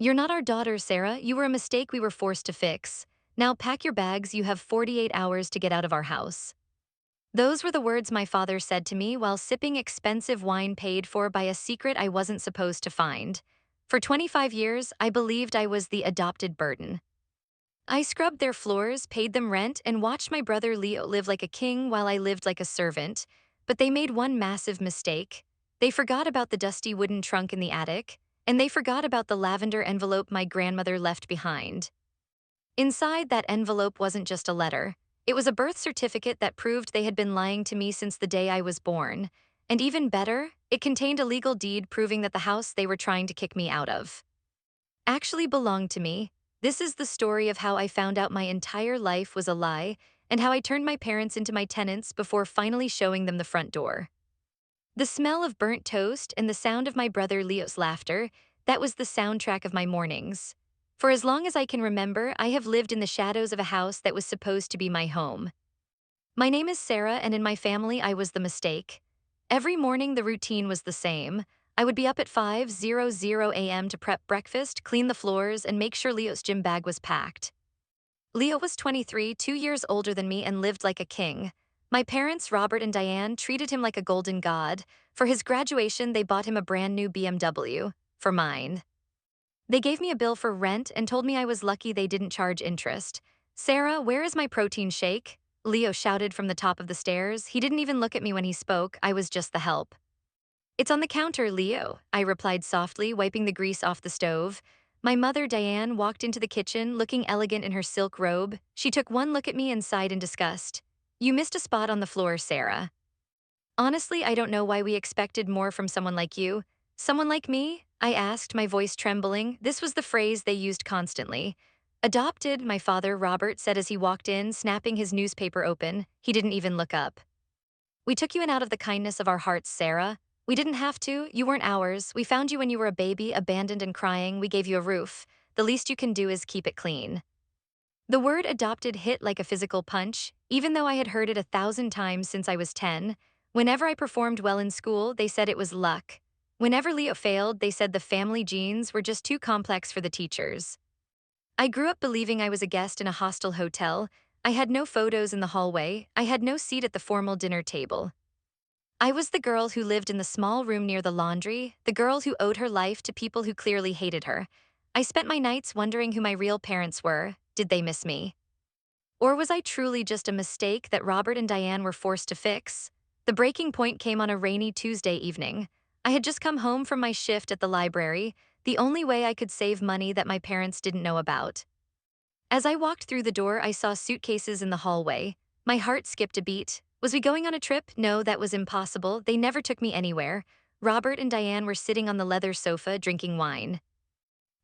"You're not our daughter, Sarah. You were a mistake we were forced to fix. Now pack your bags, you have 48 hours to get out of our house." Those were the words my father said to me while sipping expensive wine paid for by a secret I wasn't supposed to find. For 25 years, I believed I was the adopted burden. I scrubbed their floors, paid them rent, and watched my brother Leo live like a king while I lived like a servant. But they made one massive mistake. They forgot about the dusty wooden trunk in the attic, and they forgot about the lavender envelope my grandmother left behind. Inside that envelope wasn't just a letter. It was a birth certificate that proved they had been lying to me since the day I was born. And even better, it contained a legal deed proving that the house they were trying to kick me out of actually belonged to me. This is the story of how I found out my entire life was a lie and how I turned my parents into my tenants before finally showing them the front door. The smell of burnt toast and the sound of my brother Leo's laughter, that was the soundtrack of my mornings. For as long as I can remember, I have lived in the shadows of a house that was supposed to be my home. My name is Sarah, and in my family, I was the mistake. Every morning, the routine was the same. I would be up at 5:00 a.m. to prep breakfast, clean the floors, and make sure Leo's gym bag was packed. Leo was 23, 2 years older than me, and lived like a king. My parents, Robert and Diane, treated him like a golden god. For his graduation, they bought him a brand new BMW. For mine, they gave me a bill for rent and told me I was lucky they didn't charge interest. "Sarah, where is my protein shake?" Leo shouted from the top of the stairs. He didn't even look at me when he spoke. I was just the help. "It's on the counter, Leo," I replied softly, wiping the grease off the stove. My mother, Diane, walked into the kitchen, looking elegant in her silk robe. She took one look at me and sighed in disgust. "You missed a spot on the floor, Sarah." "Honestly, I don't know why we expected more from someone like you." "Someone like me?" I asked, my voice trembling. This was the phrase they used constantly. "Adopted," my father, Robert, said as he walked in, snapping his newspaper open. He didn't even look up. "We took you in out of the kindness of our hearts, Sarah. We didn't have to. You weren't ours. We found you when you were a baby, abandoned and crying. We gave you a roof. The least you can do is keep it clean." The word adopted hit like a physical punch, even though I had heard it 1,000 times since I was 10. Whenever I performed well in school, they said it was luck. Whenever Leo failed, they said the family genes were just too complex for the teachers. I grew up believing I was a guest in a hostel hotel. I had no photos in the hallway. I had no seat at the formal dinner table. I was the girl who lived in the small room near the laundry, the girl who owed her life to people who clearly hated her. I spent my nights wondering who my real parents were. Did they miss me? Or was I truly just a mistake that Robert and Diane were forced to fix? The breaking point came on a rainy Tuesday evening. I had just come home from my shift at the library, the only way I could save money that my parents didn't know about. As I walked through the door, I saw suitcases in the hallway. My heart skipped a beat. Was we going on a trip? No, that was impossible. They never took me anywhere. Robert and Diane were sitting on the leather sofa drinking wine.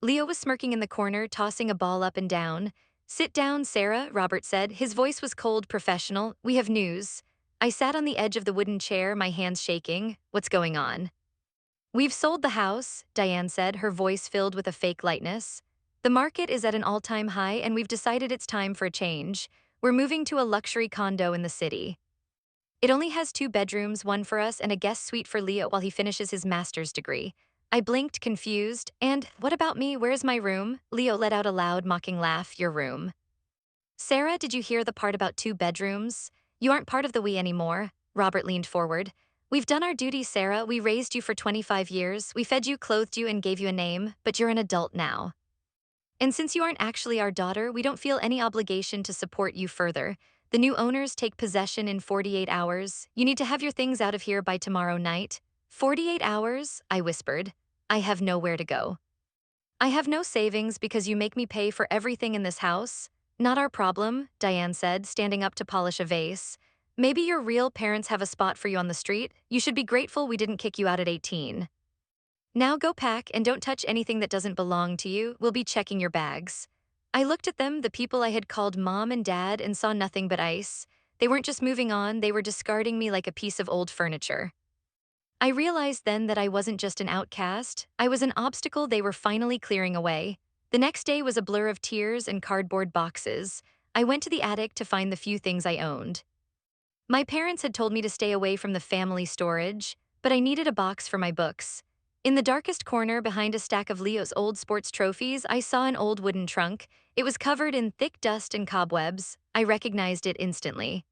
Leo was smirking in the corner, tossing a ball up and down. "Sit down, Sarah," Robert said. His voice was cold, professional. "We have news." I sat on the edge of the wooden chair, my hands shaking. "What's going on?" "We've sold the house," Diane said, her voice filled with a fake lightness. "The market is at an all-time high, and we've decided it's time for a change. We're moving to a luxury condo in the city. It only has 2 bedrooms, one for us and a guest suite for Leo while he finishes his master's degree." I blinked, confused. "And what about me? Where's my room?" Leo let out a loud, mocking laugh. "Your room." "Sarah, did you hear the part about 2 bedrooms? You aren't part of the we anymore." Robert leaned forward. "We've done our duty, Sarah. We raised you for 25 years. We fed you, clothed you, and gave you a name, but you're an adult now. And since you aren't actually our daughter, we don't feel any obligation to support you further. The new owners take possession in 48 hours. You need to have your things out of here by tomorrow night." 48 hours? I whispered. "I have nowhere to go." "I have no savings because you make me pay for everything in this house." "Not our problem," Diane said, standing up to polish a vase. "Maybe your real parents have a spot for you on the street. You should be grateful we didn't kick you out at 18. Now go pack and don't touch anything that doesn't belong to you. We'll be checking your bags." I looked at them, the people I had called mom and dad, and saw nothing but ice. They weren't just moving on, they were discarding me like a piece of old furniture. I realized then that I wasn't just an outcast, I was an obstacle they were finally clearing away. The next day was a blur of tears and cardboard boxes. I went to the attic to find the few things I owned. My parents had told me to stay away from the family storage, but I needed a box for my books. In the darkest corner behind a stack of Leo's old sports trophies, I saw an old wooden trunk. It was covered in thick dust and cobwebs. I recognized it instantly.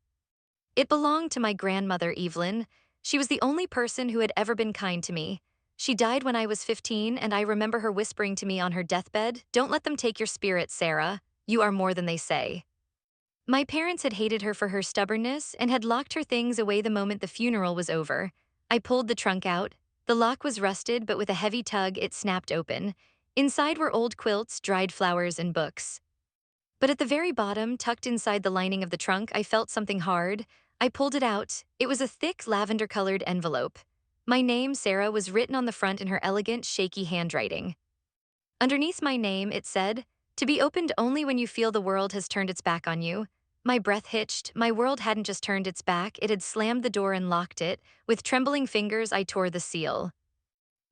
It belonged to my grandmother, Evelyn. She was the only person who had ever been kind to me. She died when I was 15, and I remember her whispering to me on her deathbed, "Don't let them take your spirit, Sarah. You are more than they say." My parents had hated her for her stubbornness and had locked her things away the moment the funeral was over. I pulled the trunk out. The lock was rusted, but with a heavy tug, it snapped open. Inside were old quilts, dried flowers, and books. But at the very bottom, tucked inside the lining of the trunk, I felt something hard. I pulled it out. It was a thick, lavender-colored envelope. My name, Sarah, was written on the front in her elegant, shaky handwriting. Underneath my name, it said, "To be opened only when you feel the world has turned its back on you." My breath hitched. My world hadn't just turned its back, it had slammed the door and locked it. With trembling fingers, I tore the seal.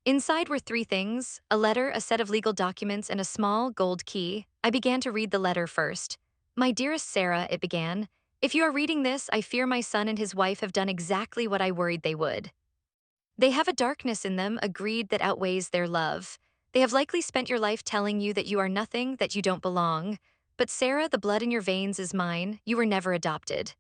Inside were three things: a letter, a set of legal documents, and a small, gold key. I began to read the letter first. "My dearest Sarah," it began, "if you are reading this, I fear my son and his wife have done exactly what I worried they would. They have a darkness in them, a greed that outweighs their love. They have likely spent your life telling you that you are nothing, that you don't belong. But Sarah, the blood in your veins is mine. You were never adopted.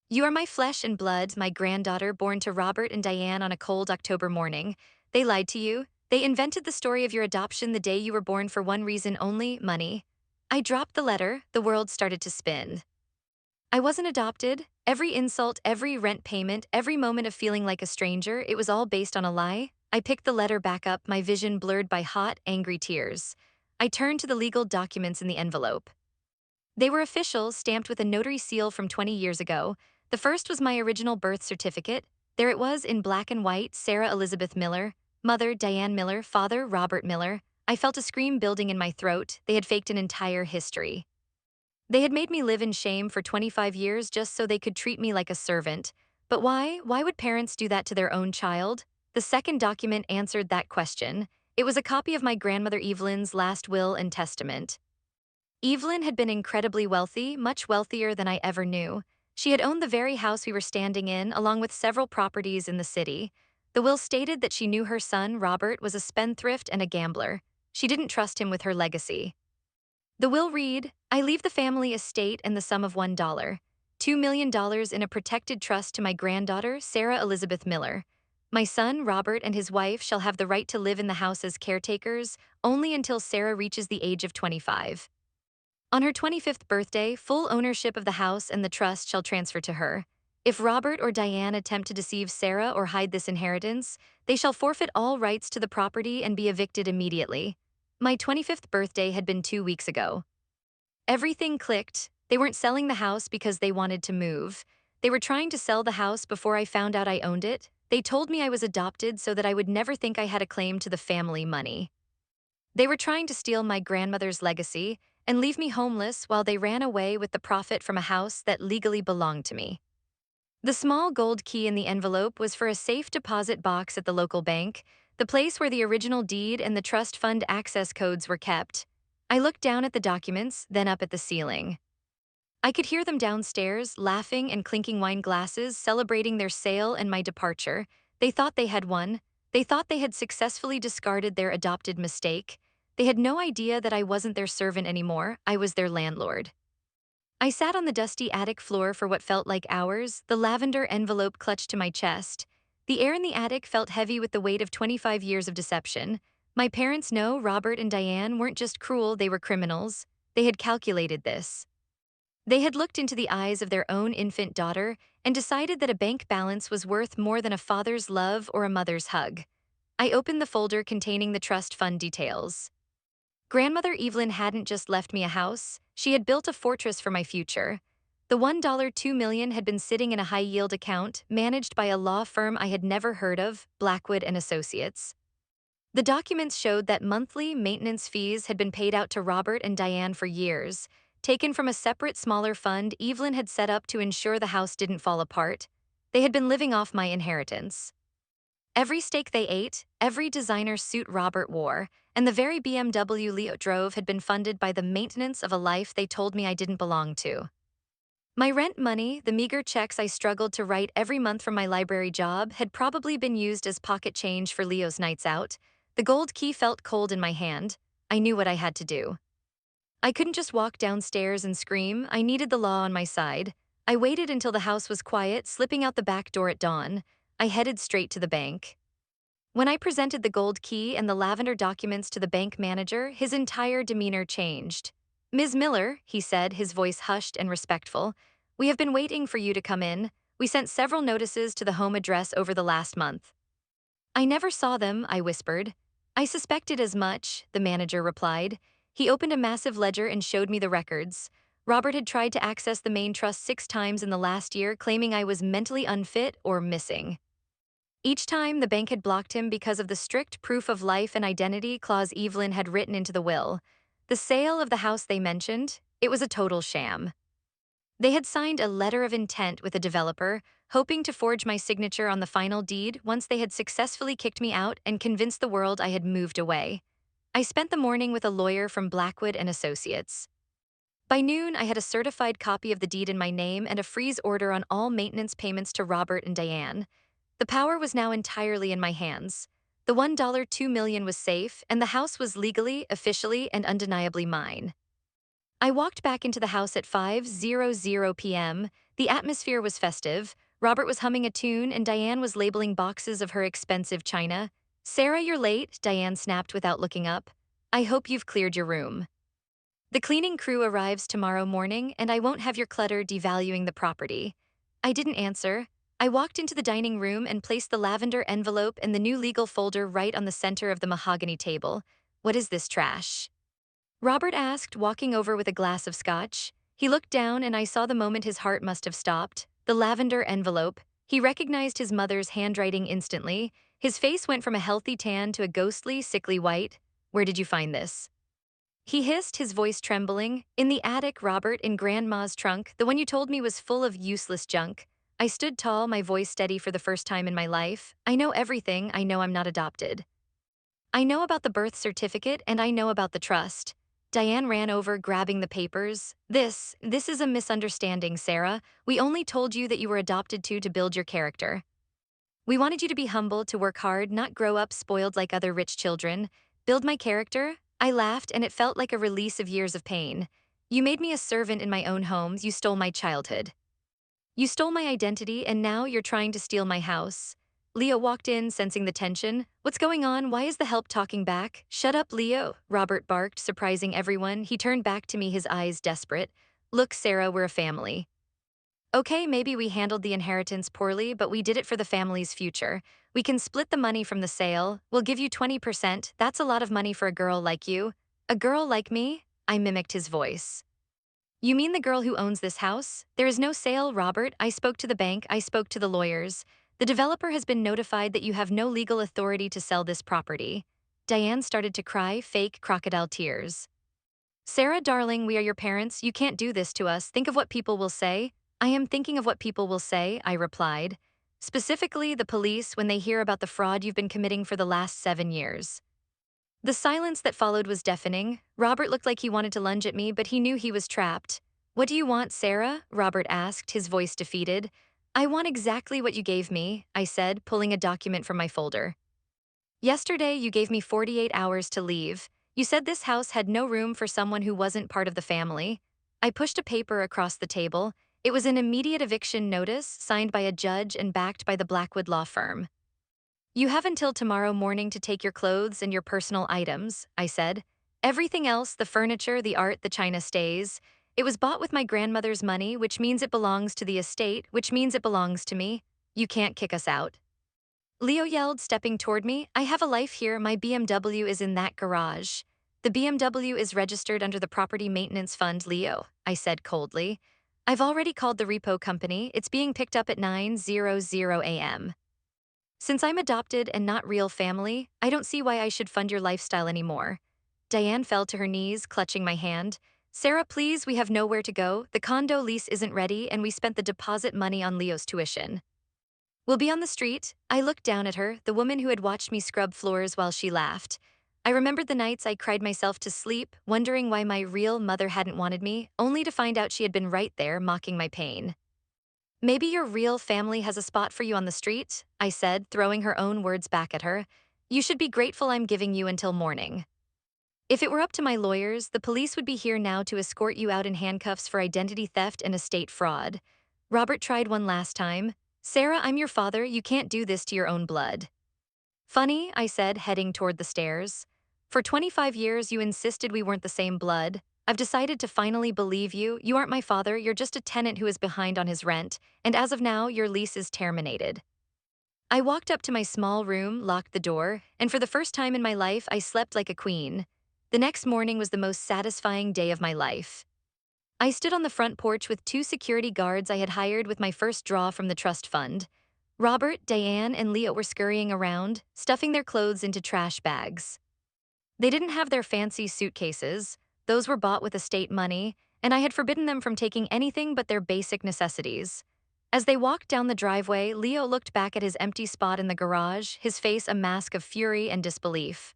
You are my flesh and blood, my granddaughter born to Robert and Diane on a cold October morning. They lied to you. They invented the story of your adoption the day you were born for one reason only: money." I dropped the letter. The world started to spin. I wasn't adopted. Every insult, every rent payment, every moment of feeling like a stranger, it was all based on a lie. I picked the letter back up, my vision blurred by hot, angry tears. I turned to the legal documents in the envelope. They were official, stamped with a notary seal from 20 years ago. The first was my original birth certificate. There it was in black and white: Sarah Elizabeth Miller, mother Diane Miller, father Robert Miller. I felt a scream building in my throat. They had faked an entire history. They had made me live in shame for 25 years just so they could treat me like a servant. But why? Why would parents do that to their own child? The second document answered that question. It was a copy of my grandmother Evelyn's last will and testament. Evelyn had been incredibly wealthy, much wealthier than I ever knew. She had owned the very house we were standing in, along with several properties in the city. The will stated that she knew her son, Robert, was a spendthrift and a gambler. She didn't trust him with her legacy. The will read, "I leave the family estate and the sum of $1, $2 million in a protected trust to my granddaughter, Sarah Elizabeth Miller. My son, Robert, and his wife shall have the right to live in the house as caretakers only until Sarah reaches the age of 25. On her 25th birthday, full ownership of the house and the trust shall transfer to her. If Robert or Diane attempt to deceive Sarah or hide this inheritance, they shall forfeit all rights to the property and be evicted immediately." My 25th birthday had been 2 weeks ago. Everything clicked. They weren't selling the house because they wanted to move. They were trying to sell the house before I found out I owned it. They told me I was adopted so that I would never think I had a claim to the family money. They were trying to steal my grandmother's legacy and leave me homeless while they ran away with the profit from a house that legally belonged to me. The small gold key in the envelope was for a safe deposit box at the local bank, the place where the original deed and the trust fund access codes were kept. I looked down at the documents, then up at the ceiling. I could hear them downstairs, laughing and clinking wine glasses, celebrating their sale and my departure. They thought they had won. They thought they had successfully discarded their adopted mistake. They had no idea that I wasn't their servant anymore. I was their landlord. I sat on the dusty attic floor for what felt like hours, the lavender envelope clutched to my chest. The air in the attic felt heavy with the weight of 25 years of deception. My parents know Robert and Diane weren't just cruel, they were criminals. They had calculated this. They had looked into the eyes of their own infant daughter and decided that a bank balance was worth more than a father's love or a mother's hug. I opened the folder containing the trust fund details. Grandmother Evelyn hadn't just left me a house, she had built a fortress for my future. The $1 $2 million had been sitting in a high-yield account managed by a law firm I had never heard of, Blackwood and Associates. The documents showed that monthly maintenance fees had been paid out to Robert and Diane for years, taken from a separate smaller fund Evelyn had set up to ensure the house didn't fall apart. They had been living off my inheritance. Every steak they ate, every designer suit Robert wore, and the very BMW Leo drove had been funded by the maintenance of a life they told me I didn't belong to. My rent money, the meager checks I struggled to write every month from my library job, had probably been used as pocket change for Leo's nights out. The gold key felt cold in my hand. I knew what I had to do. I couldn't just walk downstairs and scream. I needed the law on my side. I waited until the house was quiet, slipping out the back door at dawn. I headed straight to the bank. When I presented the gold key and the lavender documents to the bank manager, his entire demeanor changed. "Ms. Miller," he said, his voice hushed and respectful, "we have been waiting for you to come in. We sent several notices to the home address over the last month." "I never saw them," I whispered. "I suspected as much," the manager replied. He opened a massive ledger and showed me the records. Robert had tried to access the main trust 6 times in the last year, claiming I was mentally unfit or missing. Each time, the bank had blocked him because of the strict proof of life and identity clause Evelyn had written into the will. The sale of the house they mentioned, it was a total sham. They had signed a letter of intent with a developer, hoping to forge my signature on the final deed once they had successfully kicked me out and convinced the world I had moved away. I spent the morning with a lawyer from Blackwood and Associates. By noon, I had a certified copy of the deed in my name and a freeze order on all maintenance payments to Robert and Diane. The power was now entirely in my hands. The $1.2 million was safe, and the house was legally, officially, and undeniably mine. I walked back into the house at 5:00 p.m. The atmosphere was festive. Robert was humming a tune, and Diane was labeling boxes of her expensive china. "Sarah, you're late," Diane snapped without looking up. "I hope you've cleared your room. The cleaning crew arrives tomorrow morning, and I won't have your clutter devaluing the property." I didn't answer. I walked into the dining room and placed the lavender envelope and the new legal folder right on the center of the mahogany table. "What is this trash?" Robert asked, walking over with a glass of scotch. He looked down, and I saw the moment his heart must have stopped. The lavender envelope. He recognized his mother's handwriting instantly. His face went from a healthy tan to a ghostly, sickly white. "Where did you find this?" He hissed, his voice trembling. "In the attic, Robert, in Grandma's trunk. The one you told me was full of useless junk." I stood tall, my voice steady for the first time in my life. "I know everything. I know I'm not adopted. I know about the birth certificate, and I know about the trust." Diane ran over, grabbing the papers. This is a misunderstanding, Sarah. We only told you that you were adopted to build your character. We wanted you to be humble, to work hard, not grow up spoiled like other rich children." "Build my character?" I laughed, and it felt like a release of years of pain. "You made me a servant in my own home. You stole my childhood. You stole my identity, and now you're trying to steal my house." Leo walked in, sensing the tension. "What's going on? Why is the help talking back?" "Shut up, Leo," Robert barked, surprising everyone. He turned back to me, his eyes desperate. "Look, Sarah, we're a family. Okay, maybe we handled the inheritance poorly, but we did it for the family's future. We can split the money from the sale. We'll give you 20%. That's a lot of money for a girl like you." "A girl like me?" I mimicked his voice. "You mean the girl who owns this house? There is no sale, Robert. I spoke to the bank. I spoke to the lawyers. The developer has been notified that you have no legal authority to sell this property." Diane started to cry, fake crocodile tears. "Sarah, darling, we are your parents. You can't do this to us. Think of what people will say." "I am thinking of what people will say," I replied. "Specifically, the police, when they hear about the fraud you've been committing for the last 7 years." The silence that followed was deafening. Robert looked like he wanted to lunge at me, but he knew he was trapped. "What do you want, Sarah?" Robert asked, his voice defeated. "I want exactly what you gave me," I said, pulling a document from my folder. "Yesterday, you gave me 48 hours to leave. You said this house had no room for someone who wasn't part of the family." I pushed a paper across the table. It was an immediate eviction notice, signed by a judge and backed by the Blackwood law firm. "You have until tomorrow morning to take your clothes and your personal items," I said. "Everything else, the furniture, the art, the china, stays. It was bought with my grandmother's money, which means it belongs to the estate, which means it belongs to me. You can't kick us out." Leo yelled, stepping toward me. "I have a life here. My BMW is in that garage." "The BMW is registered under the Property Maintenance Fund, Leo," I said coldly. "I've already called the repo company. It's being picked up at 9:00 a.m. Since I'm adopted and not real family, I don't see why I should fund your lifestyle anymore." Diane fell to her knees, clutching my hand. "Sarah, please, we have nowhere to go. The condo lease isn't ready, and we spent the deposit money on Leo's tuition. We'll be on the street." I looked down at her, the woman who had watched me scrub floors while she laughed. I remembered the nights I cried myself to sleep, wondering why my real mother hadn't wanted me, only to find out she had been right there, mocking my pain. Maybe your real family has a spot for you on the street, I said, throwing her own words back at her. You should be grateful I'm giving you until morning. If it were up to my lawyers, the police would be here now to escort you out in handcuffs for identity theft and estate fraud. Robert tried one last time. Sarah, I'm your father. You can't do this to your own blood. Funny, I said, heading toward the stairs. For 25 years, you insisted we weren't the same blood. I've decided to finally believe you. You aren't my father. You're just a tenant who is behind on his rent. And as of now, your lease is terminated. I walked up to my small room, locked the door, and for the first time in my life, I slept like a queen. The next morning was the most satisfying day of my life. I stood on the front porch with two security guards I had hired with my first draw from the trust fund. Robert, Diane, and Leo were scurrying around, stuffing their clothes into trash bags. They didn't have their fancy suitcases. Those were bought with estate money, and I had forbidden them from taking anything but their basic necessities. As they walked down the driveway, Leo looked back at his empty spot in the garage, his face a mask of fury and disbelief.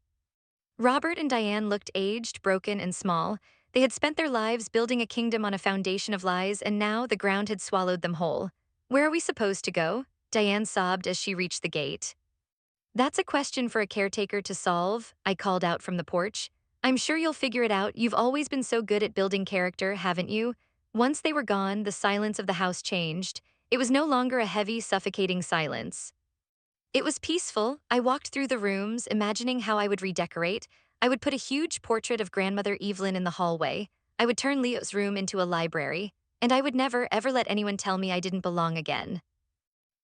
Robert and Diane looked aged, broken, and small. They had spent their lives building a kingdom on a foundation of lies, and now the ground had swallowed them whole. Where are we supposed to go? Diane sobbed as she reached the gate. That's a question for a caretaker to solve, I called out from the porch. I'm sure you'll figure it out. You've always been so good at building character, haven't you? Once they were gone, the silence of the house changed. It was no longer a heavy, suffocating silence. It was peaceful. I walked through the rooms, imagining how I would redecorate. I would put a huge portrait of grandmother Evelyn in the hallway. I would turn Leo's room into a library. And I would never, ever let anyone tell me I didn't belong again.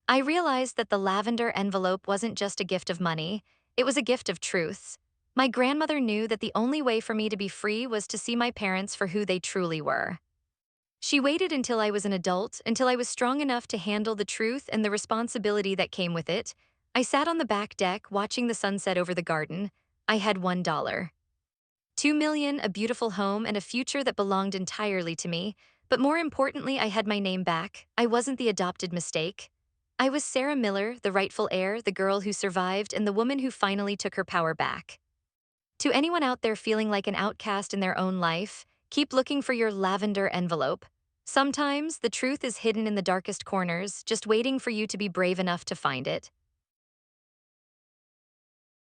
I realized that the lavender envelope wasn't just a gift of money, it was a gift of truth. My grandmother knew that the only way for me to be free was to see my parents for who they truly were. She waited until I was an adult, until I was strong enough to handle the truth and the responsibility that came with it. I sat on the back deck, watching the sunset over the garden. I had $1. 2 million, a beautiful home, and a future that belonged entirely to me. But more importantly, I had my name back. I wasn't the adopted mistake. I was Sarah Miller, the rightful heir, the girl who survived, and the woman who finally took her power back. To anyone out there feeling like an outcast in their own life, keep looking for your lavender envelope. Sometimes the truth is hidden in the darkest corners, just waiting for you to be brave enough to find it.